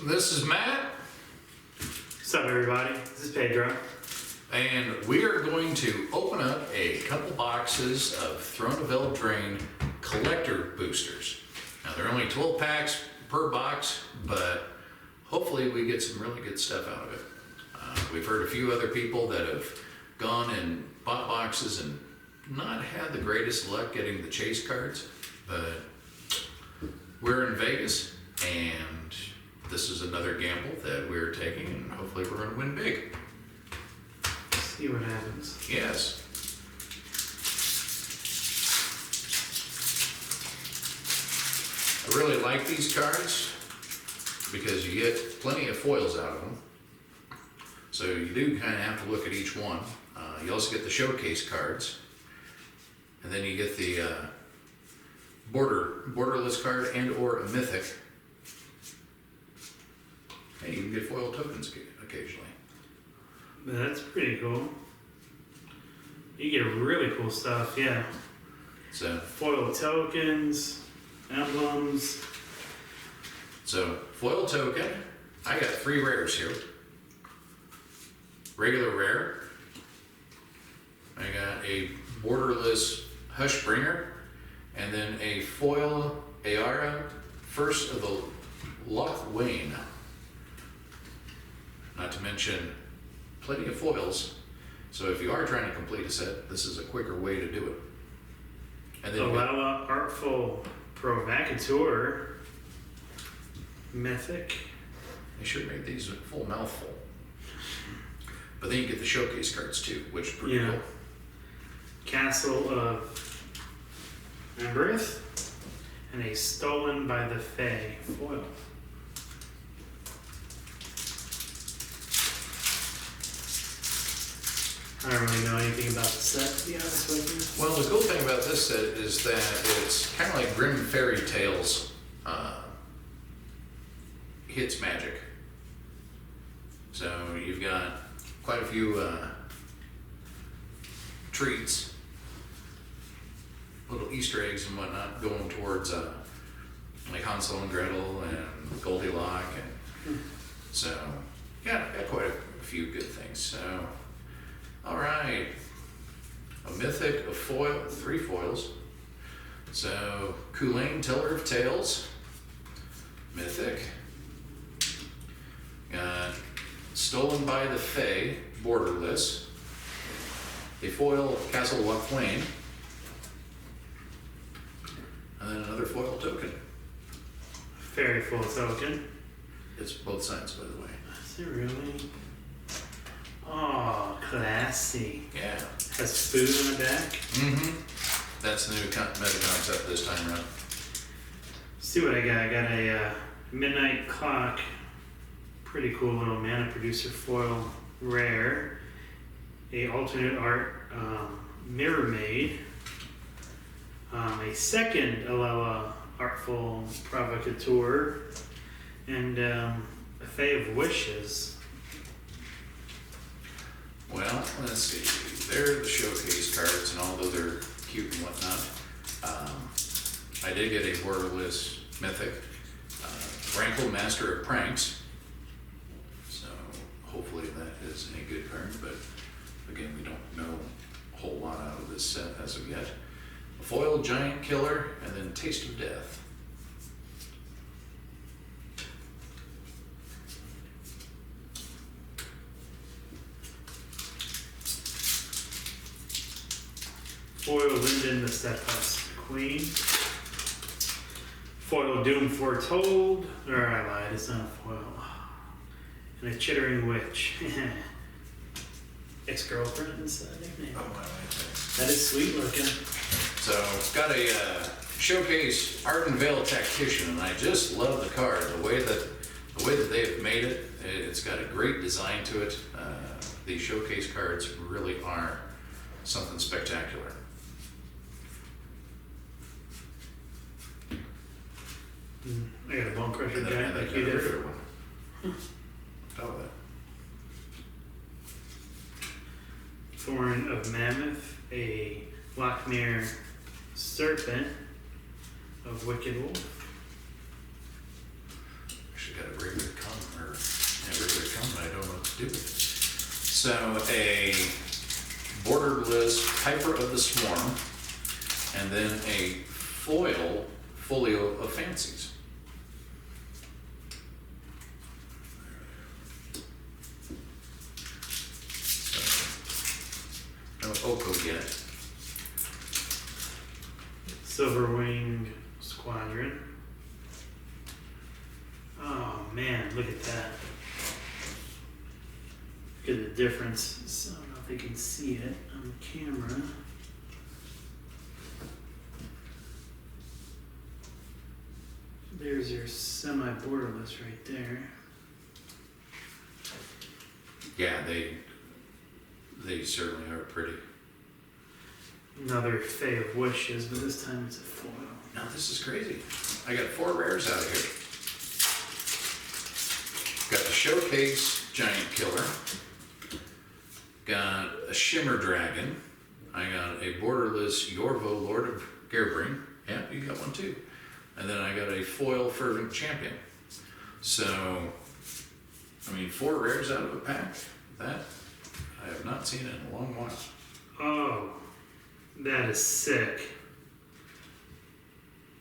This is Matt, What's up, everybody? This is Pedro. and we are going to open up a couple boxes of Throne of Eldraine collector boosters. Now, they're only 12 packs per box, but hopefully we get some really good stuff out of it. We've heard a few other people that have gone and bought boxes and not had the greatest luck getting the chase cards, but we're in Vegas, and this is another gamble that we're taking, and hopefully we're going to win big. See what happens. Yes. I really like these cards because you get plenty of foils out of them. So you do kind of have to look at each one. You also get the showcase cards, and then you get the borderless card and or a mythic. Hey, you can get foil tokens occasionally. That's pretty cool. You get really cool stuff, yeah. So Foil tokens, emblems. So, foil token, I got 3 rares here. Regular rare, I got a borderless Hushbringer, and then a foil Ayara, first of the Lochwain. Not to mention plenty of foils, so if you are trying to complete a set, this is a quicker way to do it. And then Alala Artful Provocateur. Mythic. they should make these a full mouthful. But then you get the showcase cards too, which is pretty cool. Castle of Embereth. And a Stolen by the Fae foil. I don't really know anything about the set, to be honest with you. Well, the cool thing about this set is that it's kind of like Grim Fairy Tales hits magic. So you've got quite a few treats, little Easter eggs and whatnot going towards like Hansel and Gretel and Goldilocks, and so yeah, got quite a few good things. So. All right, a mythic, a foil, 3 foils. So, Kulain, Teller of Tales, mythic. Got Stolen by the Fae, borderless. A foil, Castle Lochwain. And then another foil token. Fairy foil token. It's both sides, by the way. Is it really? Oh, classy. Yeah. Has food on the back. Mm-hmm. That's the new meta concept this time around. See what I got. I got a Midnight Clock. Pretty cool little mana producer foil rare. A alternate art Mirror Maid. A second Alala Artful Provocateur. And a Fae of Wishes. Well, let's see. There are the showcase cards, and although they're cute and whatnot, I did get a borderless mythic, Rankle, Master of Pranks. So hopefully that is a good card, but again, we don't know a whole lot out of this set as of yet. A foil Giant Killer, and then Taste of Death. Foil Linden the Steadfast Queen. Foil Doom Foretold. Or I lied, it's not a foil. And a Chittering Witch. Ex-girlfriend inside there. Oh, I like that. That is sweet looking. So, got a showcase Arden Vale Tactician, and I just love the card. The way that they've made it, it's got a great design to it. These showcase cards really are something spectacular. I got a Bone Crusher And then Giant I like got you a did. regular one. Oh, that. Thorn of Mammoth, a Lochmere Serpent of Wicked Wolf. Actually got a very good combo So a borderless Piper of the Swarm, and then a foil Folio of Fancies. So, no Oko yet. Silverwing Squadron. Oh man, look at that. Look at the difference. So I don't know if they can see it on the camera. There's your semi-borderless right there. Yeah, they certainly are pretty. Another Fae of Wishes, but this time it's a foil. Now this is crazy. I got 4 rares out of here. Got the Showcase Giant Killer. Got a Shimmer Dragon. I got a borderless Yorvo Lord of Gerbring. Yeah, you got one too. And then I got a foil Fervent Champion. So, I mean, 4 rares out of a pack. That I have not seen in a long while. Oh, that is sick.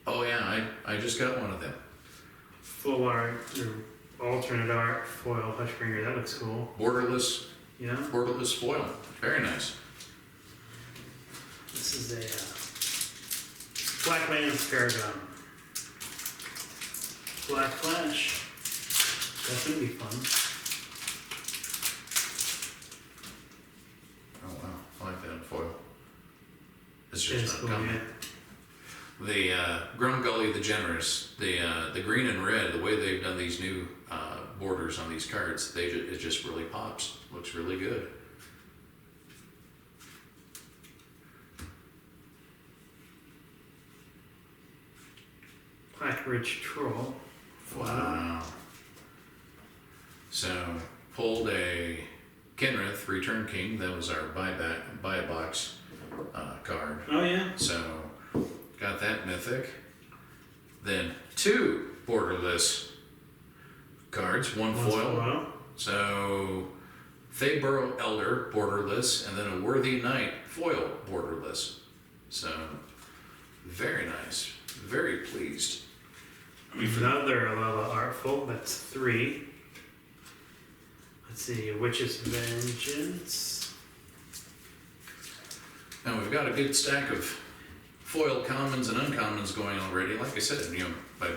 Oh yeah, I just got one of them. Full art, or alternate art, foil Hushbringer. That looks cool. Borderless, Yeah. borderless foil. Very nice. This is a Black Man's Paragon. Black Flash. That's gonna be fun. Oh wow, I like that in foil. It's It's just cool, not coming. yeah. The Grumgully the Generous, the green and red, the way they've done these new borders on these cards, it just really pops. Looks really good. Black Ridge Troll. Wow. So pulled a Kenrith Return King. That was our buy a box card. Oh yeah. So got that mythic. Then 2 borderless cards, one foil. So Faeborough Elder borderless, and then a Worthy Knight foil borderless. So very nice. Very pleased. Another Alala Artful. That's 3. Let's see. Witch's Vengeance. Now we've got a good stack of foil commons and uncommons going already. Like I said, by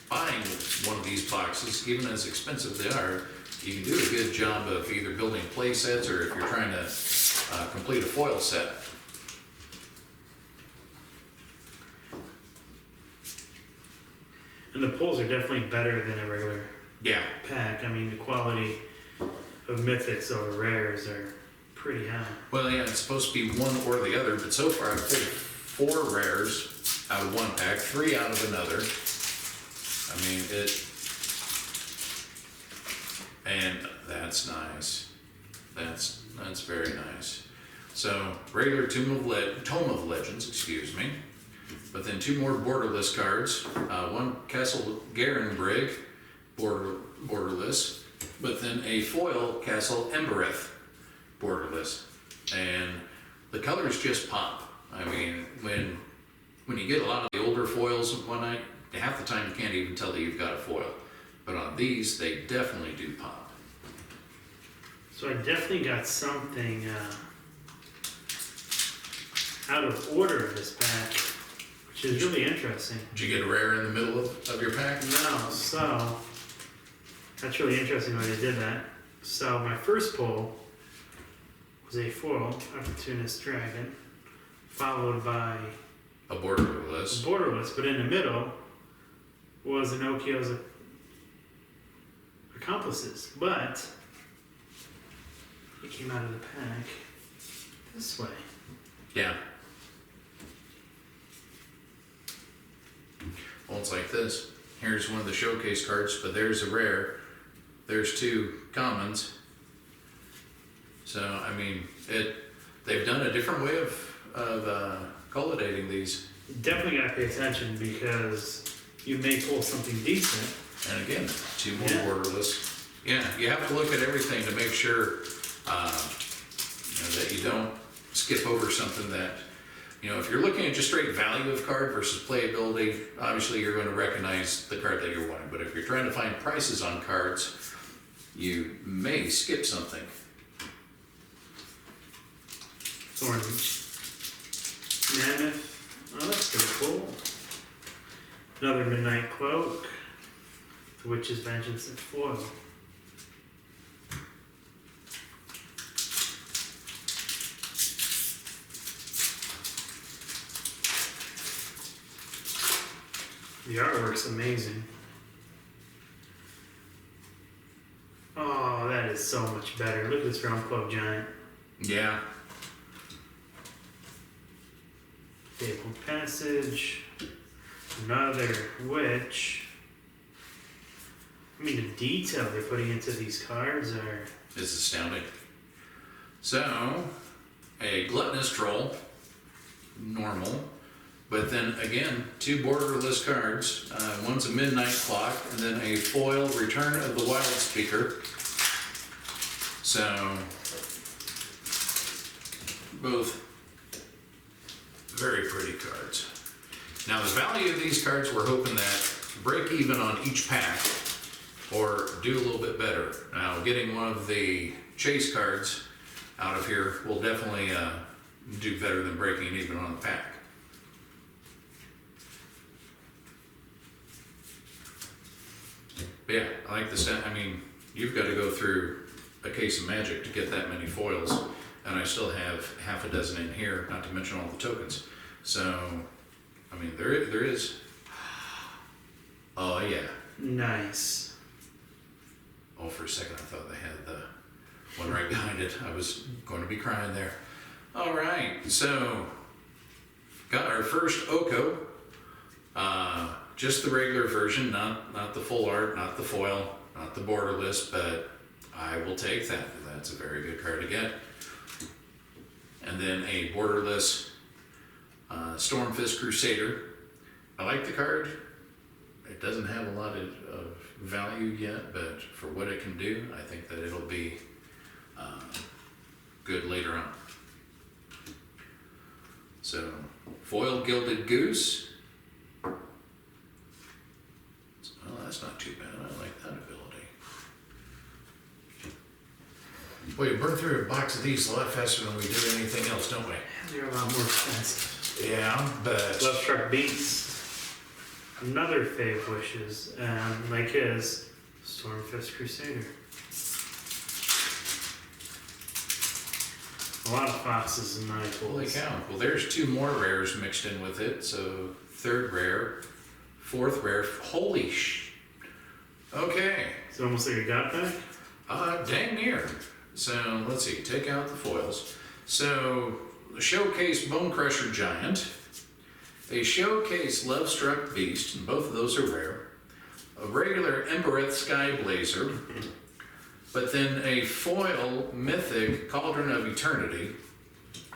buying one of these boxes, even as expensive they are, you can do a good job of either building play sets or if you're trying to complete a foil set. And the pulls are definitely better than a regular Yeah. pack. I mean, the quality of mythics over rares are pretty high. Well, yeah, it's supposed to be one or the other, but so far I've pulled 4 rares out of one pack, 3 out of another. I mean, and that's nice. That's very nice. So regular Tome of Legends, excuse me. But then 2 more borderless cards. One Castle Garenbrig, borderless. But then a foil Castle Embereth, borderless. And the colors just pop. I mean, when you get a lot of the older foils one night, half the time you can't even tell that you've got a foil. But on these, they definitely do pop. So I definitely got something out of order in this pack, which is really interesting. Did you get a rare in the middle of your pack? No, so that's really interesting why they did that. So my first pull was a foil Opportunist Dragon, followed by A borderless. borderless, but in the middle was Inoukio's Accomplices, but it came out of the pack this way. Yeah. Well, it's like this. Here's one of the showcase cards, but there's a rare. There's 2 commons. So, I mean, they've done a different way of collating these. Definitely gotta pay attention because you may pull something decent. And again, 2 more Yeah. borderless. Yeah, you have to look at everything to make sure That you don't skip over something that, if you're looking at just straight value of card versus playability, obviously you're going to recognize the card that you're wanting. But if you're trying to find prices on cards, you may skip something. Thorn Mammoth. Oh, that's pretty cool. Another Midnight Cloak. The Witch's Vengeance in foil. The artwork's amazing. Oh, that is so much better. Look at this Realm Club Giant. Yeah. Fabled Passage. Another Witch. I mean, the detail they're putting into these cards are... It's astounding. So, a Gluttonous Troll. Normal. But then again, 2 borderless cards. One's a Midnight Clock, and then a foil Return of the Wild Speaker. So, both very pretty cards. Now the value of these cards, we're hoping that break even on each pack, or do a little bit better. Now getting one of the chase cards out of here will definitely do better than breaking even on the pack. But yeah, I like this. I mean, you've got to go through a case of Magic to get that many foils, and I still have half a dozen in here, not to mention all the tokens. So, I mean, there is. Oh yeah. Nice. Oh, for a second I thought they had the one right behind it. I was going to be crying there. All right, so got our first Oko. Just the regular version, not the full art, not the foil, not the borderless, but I will take that. That's a very good card to get. And then a borderless Stormfist Crusader. I like the card. It doesn't have a lot of value yet, but for what it can do, I think that it'll be good later on. So, foil Gilded Goose. Well, that's not too bad. I like that ability. Boy, we burn through a box of these a lot faster than we do anything else, don't we? They're a lot more expensive. Yeah, but... Love Struck Beats. Another Fave Wishes. And like his, Stormfist Crusader. A lot of foxes and night Holy cow. Well, there's 2 more rares mixed in with it. So, 3rd rare, 4th rare. Holy sh... Okay. It's almost like a got back? Dang near. So, let's see. Take out the foils. So, the Showcase Bone Crusher Giant. A Showcase Love Struck Beast, and both of those are rare. A regular Embereth Sky Blazer. But then a foil Mythic Cauldron of Eternity,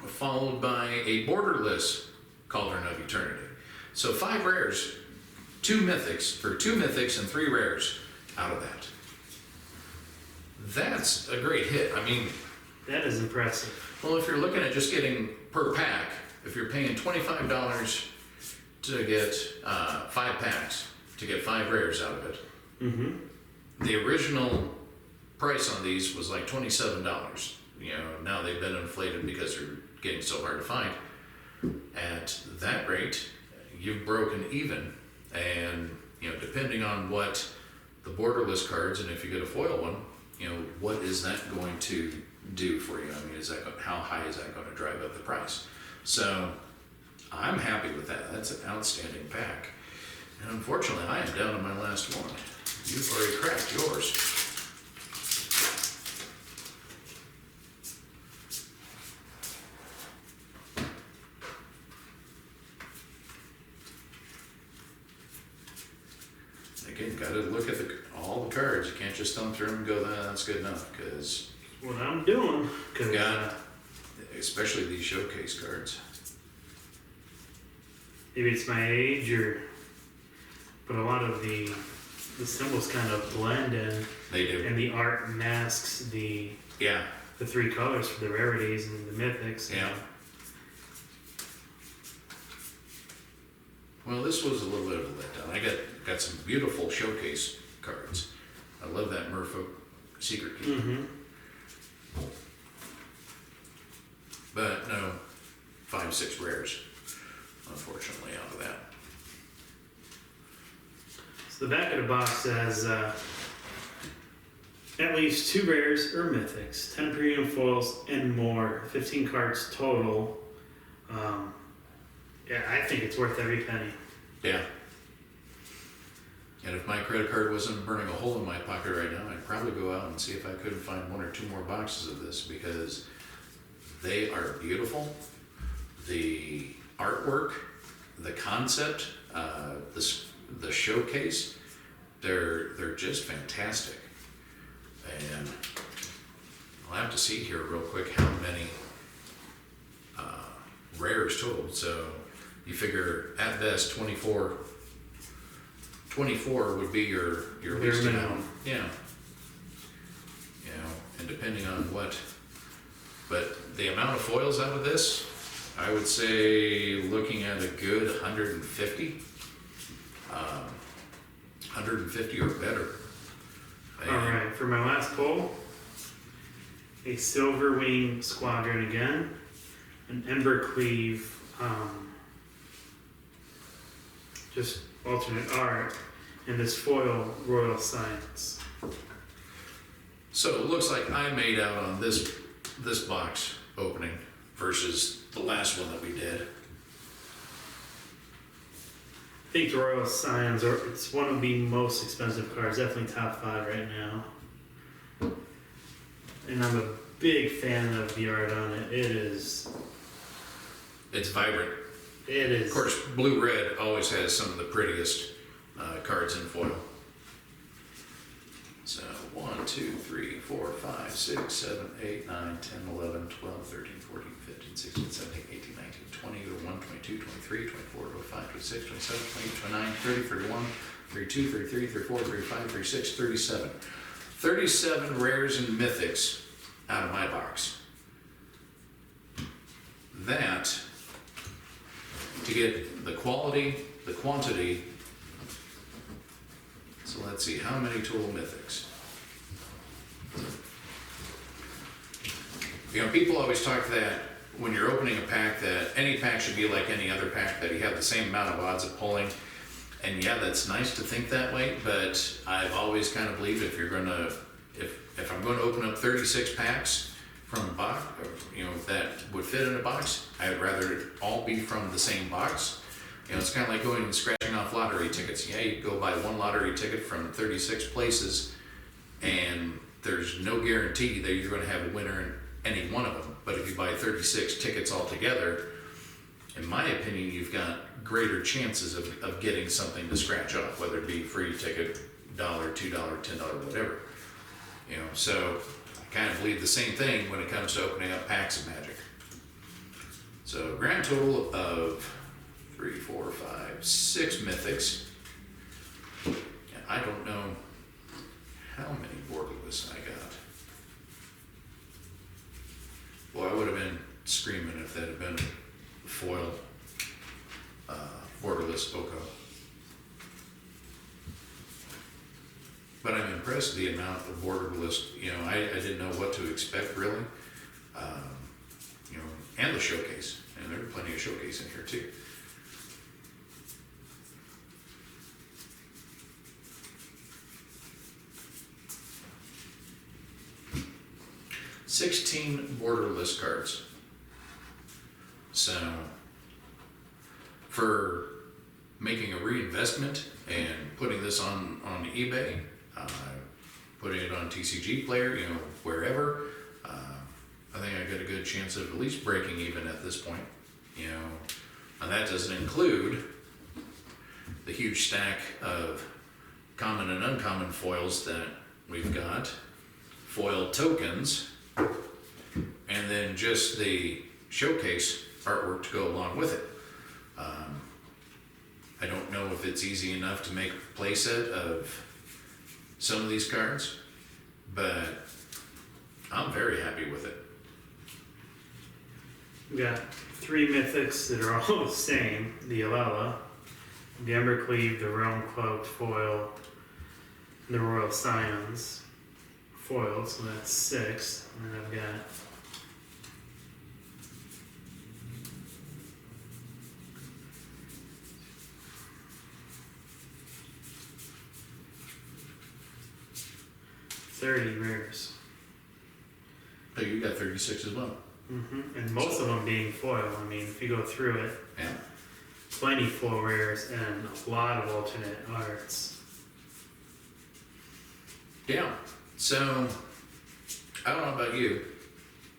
followed by a borderless Cauldron of Eternity. So 5 rares, 2 mythics, or 2 mythics and 3 rares out of that. That's a great hit. I mean, that is impressive. Well, if you're looking at just getting per pack, if you're paying $25 to get 5 packs, to get 5 rares out of it, the original price on these was like $27. Now they've been inflated because they're getting so hard to find. At that rate, you've broken even, and depending on what the borderless cards, and if you get a foil one, what is that going to do for you? I mean, how high is that going to drive up the price? So I'm happy with that. That's an outstanding pack. And unfortunately, I am down to my last one. You've already cracked yours. Again, got to look at all the cards. You can't just thumb through them and go, that's good enough, because... What I'm doing. Especially these showcase cards. Maybe it's my age, but a lot of the symbols kind of blend in. They do. And the art masks the... Yeah. the 3 colors for the rarities and the mythics. Yeah. Well, this was a little bit of a letdown. I got some beautiful showcase cards. I love that Merfolk Secret Keeper. Mm-hmm. But no 5-6 rares, unfortunately, out of that. So the back of the box says at least 2 rares or mythics, 10 premium foils, and more. 15 cards total. Yeah, I think it's worth every penny. Yeah. And if my credit card wasn't burning a hole in my pocket right now, I'd probably go out and see if I couldn't find 1 or 2 more boxes of this, because they are beautiful. The artwork, the concept, the showcase, they're just fantastic. And I'll have to see here real quick how many rares total. So you figure at best 24 would be your least amount. Yeah. You know, and depending on what, but the amount of foils out of this, I would say looking at a good 150. 150 or better. And Alright, for my last pull, a Silver Wing Squadron again, an Embercleave, just alternate art, and this foil Royal Science. So it looks like I made out on this box opening versus the last one that we did. I think the Royal Science, it's one of the most expensive cards, definitely top 5 right now. And I'm a big fan of the art on it. It's vibrant. It is. Of course, blue-red always has some of the prettiest cards in foil. So 1, 2, 3, 4, 5, 6, 7, 8, 9, 10, 11, 12, 13, 14, 15, 16, 17, 18, 19, 20, 21, 22, 23, 24, 25, 26, 27, 28, 29, 30, 31, 32, 33, 34, 35, 36, 37. 37 rares and mythics out of my box. That, to get the quality, the quantity. So let's see, how many total mythics? You know, people always talk that when you're opening a pack, that any pack should be like any other pack, that you have the same amount of odds of pulling. And yeah, that's nice to think that way, but I've always kind of believed if I'm going to open up 36 packs from a box, you know, that would fit in a box, I'd rather it all be from the same box. You know, it's kind of like going and scratching off lottery tickets. Yeah, you go buy one lottery ticket from 36 places, and there's no guarantee that you're going to have a winner in any one of them. But if you buy 36 tickets altogether, in my opinion, you've got greater chances of getting something to scratch off, whether it be free ticket, $1, $2, $10, whatever. You know, so I kind of believe the same thing when it comes to opening up packs of Magic. So grand total of 3, 4, 5, 6 mythics. And I don't know how many borderless I got. Well, I would have been screaming if that had been foil borderless Oko. But I'm impressed with the amount of borderless. You know, I didn't know what to expect really. You know, and the showcase, and there were plenty of showcase in here too. $16 borderless cards. So, for making a reinvestment and putting this on eBay, putting it on TCG Player, you know, wherever, I think I got a good chance of at least breaking even at this point. You know, and that doesn't include the huge stack of common and uncommon foils that we've got, foil tokens, and then just the showcase artwork to go along with it. I don't know if it's easy enough to make a playset of some of these cards, but I'm very happy with it. We got 3 mythics that are all the same. The Alela, the Embercleave, the Realm Cloaked foil, and the Royal Scions foiled, so that's 6. And then I've got $30 rares. Oh, you got 36 as well. And most of them being foil. I mean, if you go through it, Yeah. plenty foil rares and a lot of alternate arts. Yeah. So, I don't know about you.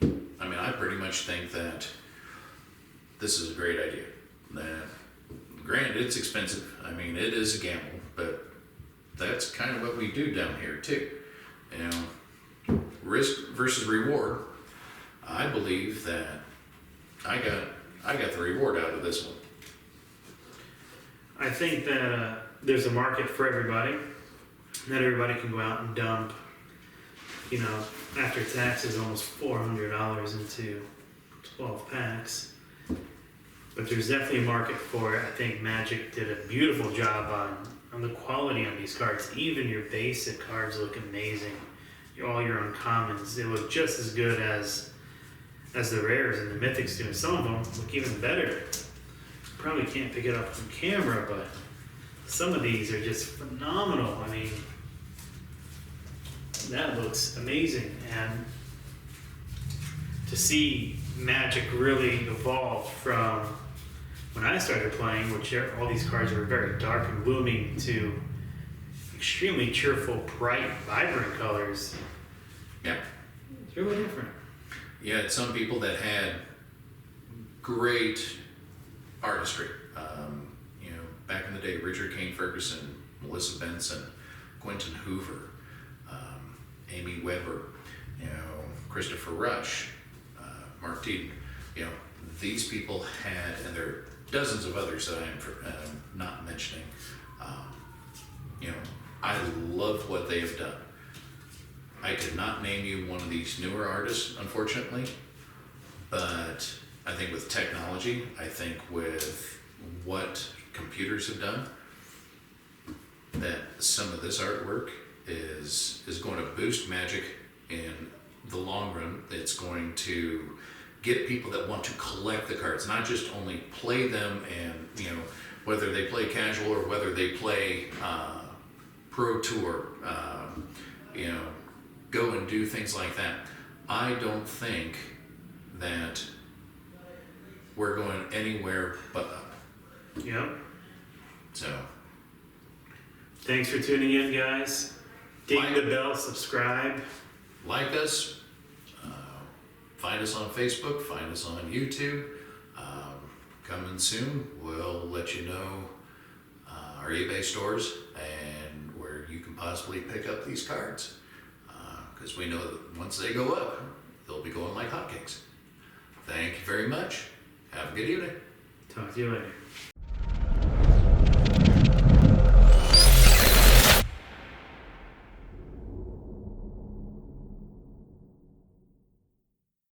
I mean, I pretty much think that this is a great idea. That, granted, it's expensive. I mean, it is a gamble, but that's kind of what we do down here too. You know, risk versus reward. I believe that I got the reward out of this one. I think that there's a market for everybody. Not everybody can go out and dump, you know, after taxes, almost $400 into 12 packs. But there's definitely a market for it. I think Magic did a beautiful job on the quality on these cards. Even your basic cards look amazing. All your uncommons, they look just as good as the rares and the mythics do. And some of them look even better. Probably can't pick it up from camera, but some of these are just phenomenal. I mean, that looks amazing. And to see Magic really evolve from when I started playing, which all these cards were very dark and blooming, to extremely cheerful, bright, vibrant colors. Yeah. It's really different. You had some people that had great artistry. You know, back in the day, Richard Kane Ferguson, Melissa Benson, Quentin Hoover, Amy Weber, you know, Christopher Rush, Mark Teaton. You know, these people had, and there are dozens of others that I'm not mentioning. You know, I love what they have done. I could not name you one of these newer artists, unfortunately, but I think with technology, I think with what computers have done, that some of this artwork is going to boost Magic in the long run. It's going to get people that want to collect the cards, not just only play them and, you know, whether they play casual or whether they play Pro Tour, you know, go and do things like that. I don't think that we're going anywhere but up. Yep. So, Thanks for tuning in, guys. Ding the bell, subscribe. like us, find us on Facebook, find us on YouTube. Coming soon, we'll let you know our eBay stores and where you can possibly pick up these cards. Because we know that once they go up, they'll be going like hotcakes. Thank you very much. Have a good evening. Talk to you later.